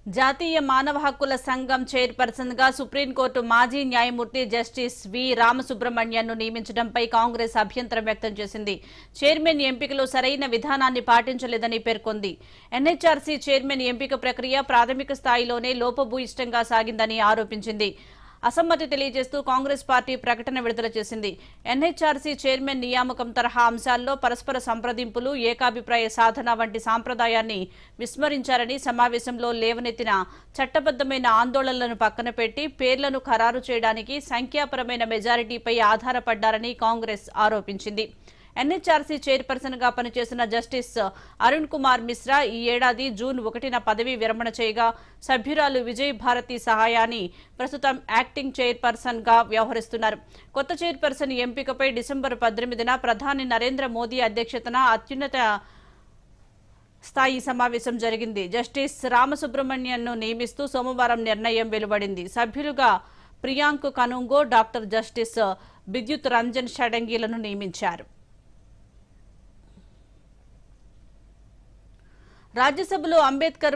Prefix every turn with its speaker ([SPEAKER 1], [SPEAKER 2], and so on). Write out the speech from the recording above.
[SPEAKER 1] జాతీయ మానవ హక్కుల సంఘం చైర్పర్సన్ గా సుప్రీంకోర్టు మాజీ న్యాయమూర్తి జస్టిస్ వి రామసుబ్రహ్మణ్యన్ను నియమించడంపై కాంగ్రెస్ అభ్యంతరం వ్యక్తం చేసింది. చైర్మన్ ఎంపికలో సరైన విధానాన్ని పాటించలేదని పేర్కొంది. ఎన్హెచ్ఆర్సీ చైర్మన్ ఎంపిక ప్రక్రియ ప్రాథమిక స్థాయిలోనే లోపభూయిష్టంగా సాగిందని ఆరోపించింది. అసమ్మతి తెలియజేస్తూ కాంగ్రెస్ పార్టీ ప్రకటన విడుదల చేసింది. ఎన్హెచ్ఆర్సీ చైర్మన్ నియామకం తరహా అంశాల్లో పరస్పర సంప్రదింపులు, ఏకాభిప్రాయ సాధన వంటి సాంప్రదాయాన్ని విస్మరించారని, సమావేశంలో లేవనెత్తిన చట్టబద్దమైన ఆందోళనలను పక్కన పెట్టి పేర్లను ఖరారు చేయడానికి సంఖ్యాపరమైన మెజారిటీపై ఆధారపడ్డారని కాంగ్రెస్ ఆరోపించింది. ఎన్హెచ్ఆర్సీ చైర్పర్సన్ గా పనిచేసిన జస్టిస్ అరుణ్ కుమార్ మిశ్రా ఈ ఏడాది జూన్ 1న పదవీ విరమణ చేయగా, సభ్యురాలు విజయ్ భారతి సహాయాని ప్రస్తుతం యాక్టింగ్ చైర్పర్సన్ గా వ్యవహరిస్తున్నారు. కొత్త చైర్పర్సన్ ఎంపికపై డిసెంబర్ 18న ప్రధాని నరేంద్ర మోదీ అధ్యక్షతన అత్యున్నత స్థాయి సమావేశం జరిగింది. జస్టిస్ రామసుబ్రహ్మణ్యన్ను నియమిస్తూ సోమవారం నిర్ణయం వెలువడింది. సభ్యులుగా ప్రియాంక్ కనుంగో, డాక్టర్ జస్టిస్ బిద్యుత్ రంజన్ షడంగిలను నియమించారు. రాజ్యసభలో అంబేద్కర్